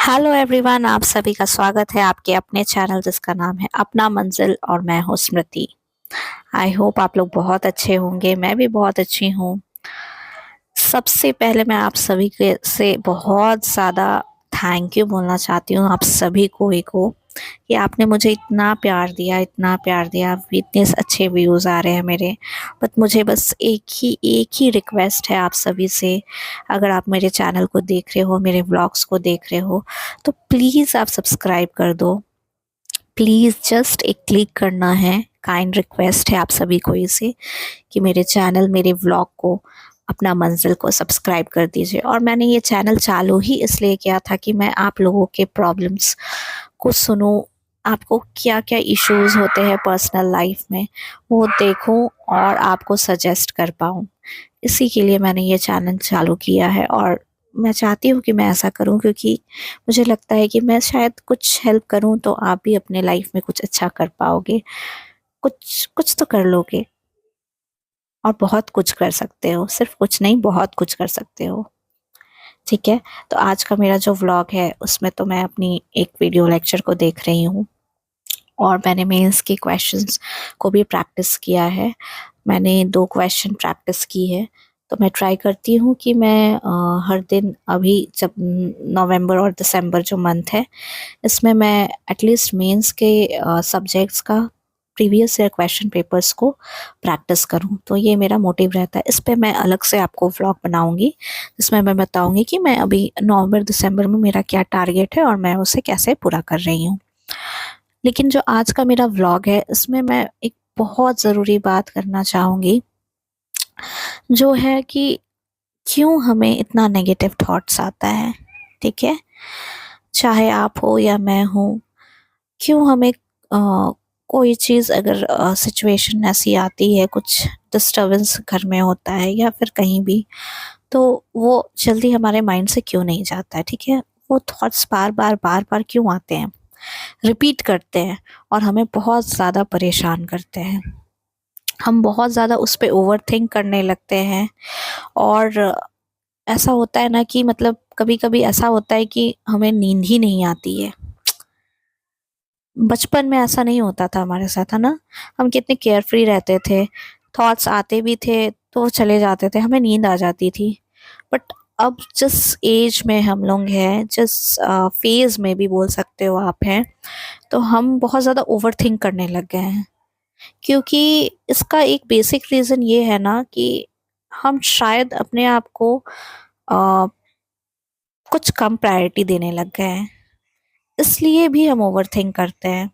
Hello everyone, आप सभी का स्वागत है आपके अपने चैनल जिसका नाम है अपना मंजिल और मैं हूँ स्मृति। आई होप आप लोग बहुत अच्छे होंगे, मैं भी बहुत अच्छी हूँ। सबसे पहले मैं आप सभी के से बहुत ज़्यादा थैंक यू बोलना चाहती हूँ, आप सभी को कि आपने मुझे इतना प्यार दिया, इतने अच्छे व्यूज़ आ रहे हैं मेरे। बट मुझे बस एक ही रिक्वेस्ट है आप सभी से, अगर आप मेरे चैनल को देख रहे हो, मेरे व्लॉग्स को देख रहे हो, तो प्लीज़ आप सब्सक्राइब कर दो। प्लीज़ जस्ट एक क्लिक करना है, काइंड रिक्वेस्ट है आप सभी को इसे, कि मेरे चैनल, मेरे व्लॉग को, अपना मंजिल को सब्सक्राइब कर दीजिए। और मैंने ये चैनल चालू ही इसलिए किया था कि मैं आप लोगों के प्रॉब्लम्स को सुनूं, आपको क्या क्या इश्यूज होते हैं पर्सनल लाइफ में वो देखूं और आपको सजेस्ट कर पाऊं। इसी के लिए मैंने ये चैनल चालू किया है और मैं चाहती हूँ कि मैं ऐसा करूँ, क्योंकि मुझे लगता है कि मैं शायद कुछ हेल्प करूँ तो आप भी अपने लाइफ में कुछ अच्छा कर पाओगे, कुछ कुछ तो कर लोगे और बहुत कुछ कर सकते हो, सिर्फ कुछ नहीं बहुत कुछ कर सकते हो। ठीक है, तो आज का मेरा जो व्लॉग है उसमें तो मैं अपनी एक वीडियो लेक्चर को देख रही हूँ और मैंने मेंस के क्वेश्चंस को भी प्रैक्टिस किया है। मैंने 2 क्वेश्चन प्रैक्टिस की है, तो मैं ट्राई करती हूँ कि मैं हर दिन, अभी जब नवंबर और दिसंबर जो मंथ है, इसमें मैं एटलीस्ट मेंस के सब्जेक्ट्स का प्रीवियस ईयर क्वेश्चन पेपर्स को प्रैक्टिस करूं। तो ये मेरा मोटिव रहता है। इस पे मैं अलग से आपको व्लॉग बनाऊंगी जिसमें मैं बताऊंगी कि मैं अभी नवंबर दिसंबर में मेरा क्या टारगेट है और मैं उसे कैसे पूरा कर रही हूँ। लेकिन जो आज का मेरा व्लॉग है इसमें मैं एक बहुत ज़रूरी बात करना चाहूँगी, जो है कि क्यों हमें इतना नेगेटिव थॉट्स आता है। ठीक है, चाहे आप हो या मैं हूँ, क्यों हमें कोई चीज़, अगर सिचुएशन ऐसी आती है, कुछ डिस्टरबेंस घर में होता है या फिर कहीं भी, तो वो जल्दी हमारे माइंड से क्यों नहीं जाता है। ठीक है, वो थॉट्स बार बार क्यों आते हैं, रिपीट करते हैं और हमें बहुत ज़्यादा परेशान करते हैं। हम बहुत ज़्यादा उस पे ओवरथिंक करने लगते हैं और ऐसा होता है ना कि मतलब कभी-कभी ऐसा होता है कि हमें नींद ही नहीं आती है। बचपन में ऐसा नहीं होता था हमारे साथ, है ना? हम कितने केयरफ्री रहते थे, थॉट्स आते भी थे तो वो चले जाते थे, हमें नींद आ जाती थी। बट अब जिस एज में हम लोग हैं, जिस फेज़ में भी बोल सकते हो आप हैं, तो हम बहुत ज़्यादा ओवरथिंक करने लग गए हैं। क्योंकि इसका एक बेसिक रीज़न ये है ना कि हम शायद अपने आप को अ, कुछ कम प्रायोरिटी देने लग गए हैं, इसलिए भी हम ओवरथिंक करते हैं।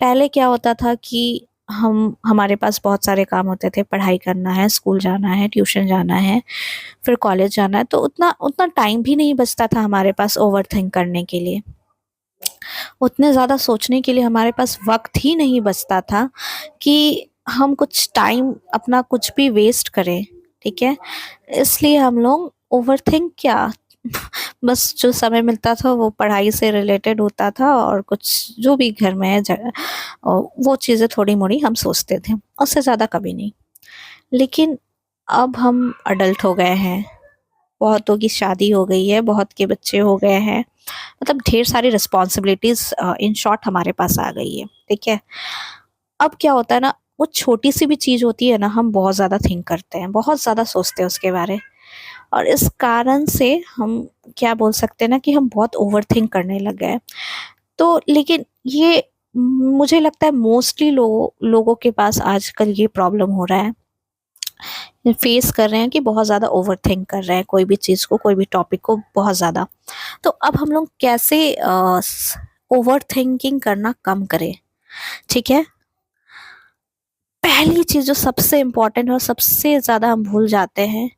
पहले क्या होता था कि हमारे पास बहुत सारे काम होते थे, पढ़ाई करना है, स्कूल जाना है, ट्यूशन जाना है, फिर कॉलेज जाना है, तो उतना उतना टाइम भी नहीं बचता था हमारे पास ओवरथिंक करने के लिए। उतने ज़्यादा सोचने के लिए हमारे पास वक़्त ही नहीं बचता था कि हम कुछ टाइम अपना कुछ भी वेस्ट करें। ठीक है? इसलिए हम लोग ओवरथिंक क्या, बस जो समय मिलता था वो पढ़ाई से रिलेटेड होता था और कुछ जो भी घर में है वो चीज़ें थोड़ी-मोड़ी हम सोचते थे, उससे ज़्यादा कभी नहीं। लेकिन अब हम अडल्ट हो गए हैं, बहुतों की शादी हो गई है, बहुत के बच्चे हो गए हैं, मतलब ढेर सारी रिस्पॉन्सिबिलिटीज़ इन शॉर्ट हमारे पास आ गई है। ठीक है? अब क्या होता है ना, वो छोटी-सी भी चीज़ होती है ना, हम बहुत ज़्यादा थिंक करते हैं, बहुत ज़्यादा सोचते हैं उसके बारे, और इस कारण से हम क्या बोल सकते हैं ना कि हम बहुत ओवरथिंक करने लग गए हैं। तो लेकिन ये मुझे लगता है मोस्टली लोगों के पास आजकल ये प्रॉब्लम हो रहा है, ये फेस कर रहे हैं कि बहुत ज़्यादा ओवरथिंक कर रहे हैं कोई भी चीज़ को, कोई भी टॉपिक को बहुत ज़्यादा। तो अब हम लोग कैसे ओवरथिंकिंग करना कम करें? ठीक है? पहली चीज़ जो सबसे इम्पोर्टेंट है और सबसे ज़्यादा हम भूल जाते हैं,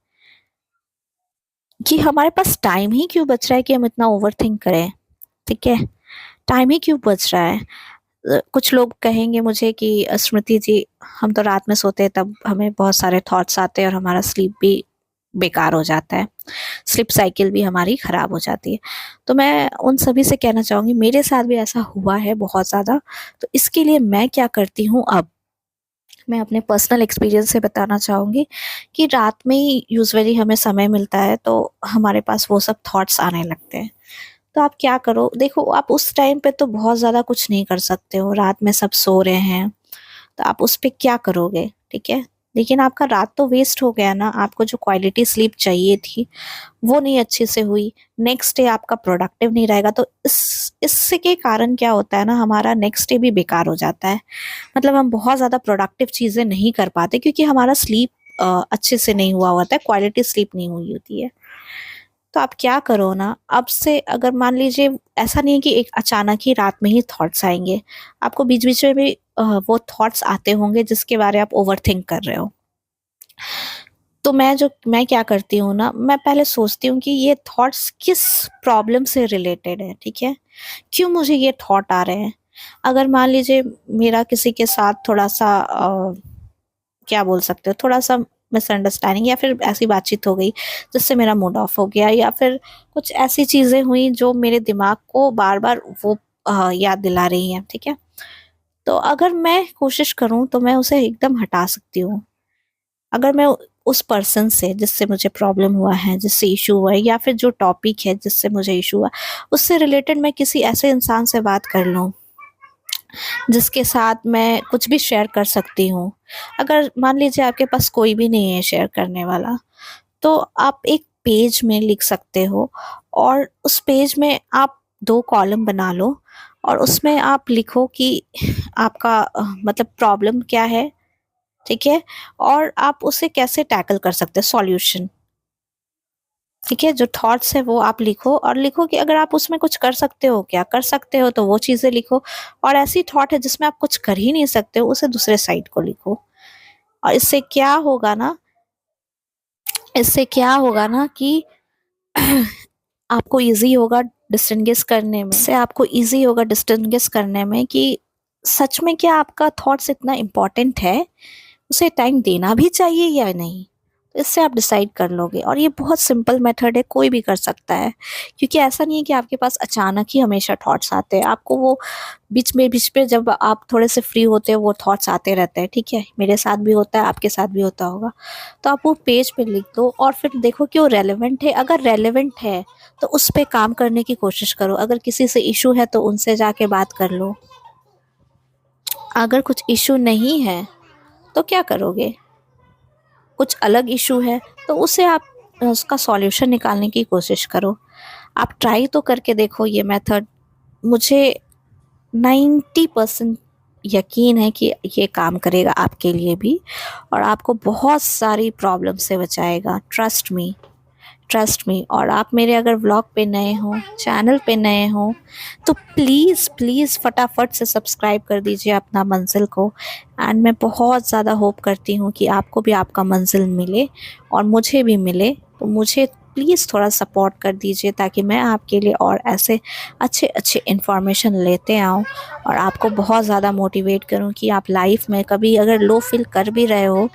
कि हमारे पास टाइम ही क्यों बच रहा है कि हम इतना ओवरथिंक करें। ठीक है? टाइम ही क्यों बच रहा है? कुछ लोग कहेंगे मुझे कि स्मृति जी, हम तो रात में सोते हैं तब हमें बहुत सारे थॉट्स आते हैं और हमारा स्लीप भी बेकार हो जाता है, स्लीप साइकिल भी हमारी ख़राब हो जाती है। तो मैं उन सभी से कहना चाहूँगी, मेरे साथ भी ऐसा हुआ है बहुत ज़्यादा। तो इसके लिए मैं क्या करती हूँ अब, मैं अपने पर्सनल एक्सपीरियंस से बताना चाहूँगी कि रात में ही यूजुअली हमें समय मिलता है तो हमारे पास वो सब थॉट्स आने लगते हैं। तो आप क्या करो, देखो आप उस टाइम पे तो बहुत ज़्यादा कुछ नहीं कर सकते हो, रात में सब सो रहे हैं, तो आप उस पे क्या करोगे, ठीक है। लेकिन आपका रात तो वेस्ट हो गया ना, आपको जो क्वालिटी स्लीप चाहिए थी वो नहीं अच्छे से हुई, नेक्स्ट डे आपका प्रोडक्टिव नहीं रहेगा, तो इससे के कारण क्या होता है ना, हमारा नेक्स्ट डे भी बेकार हो जाता है। मतलब हम बहुत ज़्यादा प्रोडक्टिव चीज़ें नहीं कर पाते क्योंकि हमारा स्लीप अच्छे से नहीं हुआ होता है, क्वालिटी स्लीप नहीं हुई होती है। तो आप क्या करो ना, अब से अगर मान लीजिए, ऐसा नहीं है कि एक अचानक ही रात में ही थॉट्स आएंगे, आपको बीच बीच में भी वो थॉट्स आते होंगे जिसके बारे आप ओवर थिंक कर रहे हो। तो मैं क्या करती हूँ ना, मैं पहले सोचती हूँ कि ये थॉट्स किस प्रॉब्लम से रिलेटेड है, ठीक है, क्यों मुझे ये थॉट आ रहे हैं। अगर मान लीजिए मेरा किसी के साथ थोड़ा सा क्या बोल सकते हो, थोड़ा सा मिसअंडरस्टैंडिंग या फिर ऐसी बातचीत हो गई जिससे मेरा मूड ऑफ हो गया, या फिर कुछ ऐसी चीजें हुई जो मेरे दिमाग को बार बार वो याद दिला रही हैं, ठीक है। तो अगर मैं कोशिश करूं तो मैं उसे एकदम हटा सकती हूँ। अगर मैं उस पर्सन से जिससे मुझे प्रॉब्लम हुआ है, जिससे इशू हुआ है, या फिर जो टॉपिक है जिससे मुझे इशू हुआ, उससे रिलेटेड मैं किसी ऐसे इंसान से बात कर लूं जिसके साथ मैं कुछ भी शेयर कर सकती हूँ। अगर मान लीजिए आपके पास कोई भी नहीं है शेयर करने वाला, तो आप एक पेज में लिख सकते हो, और उस पेज में आप 2 कॉलम बना लो, और उसमें आप लिखो कि आपका मतलब प्रॉब्लम क्या है, ठीक है, और आप उसे कैसे टैकल कर सकते हैं, सॉल्यूशन, ठीक है। जो थॉट्स है वो आप लिखो, और लिखो कि अगर आप उसमें कुछ कर सकते हो, क्या कर सकते हो, तो वो चीज़ें लिखो। और ऐसी थॉट है जिसमें आप कुछ कर ही नहीं सकते हो, उसे दूसरे साइड को लिखो। और इससे क्या होगा ना कि आपको इजी होगा डिस्टिंग्विश करने में कि सच में क्या आपका थॉट्स इतना इम्पोर्टेंट है, उसे टाइम देना भी चाहिए या नहीं। तो इससे आप डिसाइड कर लोगे, और ये बहुत सिंपल मेथड है, कोई भी कर सकता है। क्योंकि ऐसा नहीं है कि आपके पास अचानक ही हमेशा थॉट्स आते हैं, आपको वो बीच में जब आप थोड़े से फ्री होते हो वो थॉट्स आते रहते हैं, ठीक है। मेरे साथ भी होता है, आपके साथ भी होता होगा। तो आप वो पेज पे लिख दो, और फिर देखो कि वो रेलेवेंट है। अगर रेलेवेंट है तो उस पे काम करने की कोशिश करो। अगर किसी से इशू है तो उनसे जाके बात कर लो। अगर कुछ इशू नहीं है तो क्या करोगे, कुछ अलग इशू है, तो उसे आप उसका सॉल्यूशन निकालने की कोशिश करो। आप ट्राई तो करके देखो ये मेथड। मुझे 90% यकीन है कि ये काम करेगा आपके लिए भी, और आपको बहुत सारी प्रॉब्लम से बचाएगा। Trust me. और आप मेरे अगर व्लॉग पे नए हो, चैनल पे नए हो, तो प्लीज़ प्लीज़ फटाफट से सब्सक्राइब कर दीजिए अपना मंजिल को। एंड मैं बहुत ज़्यादा होप करती हूँ कि आपको भी आपका मंजिल मिले और मुझे भी मिले। तो मुझे प्लीज़ थोड़ा सपोर्ट कर दीजिए ताकि मैं आपके लिए और ऐसे अच्छे अच्छे इन्फॉर्मेशन लेते आऊँ, और आपको बहुत ज़्यादा मोटिवेट करूँ कि आप लाइफ में कभी अगर लो फील कर भी रहे हो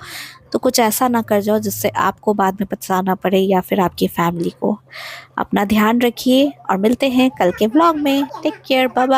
तो कुछ ऐसा ना कर जाओ जिससे आपको बाद में पछताना पड़े, या फिर आपकी फैमिली को। अपना ध्यान रखिए और मिलते हैं कल के व्लॉग में। Take care, bye bye.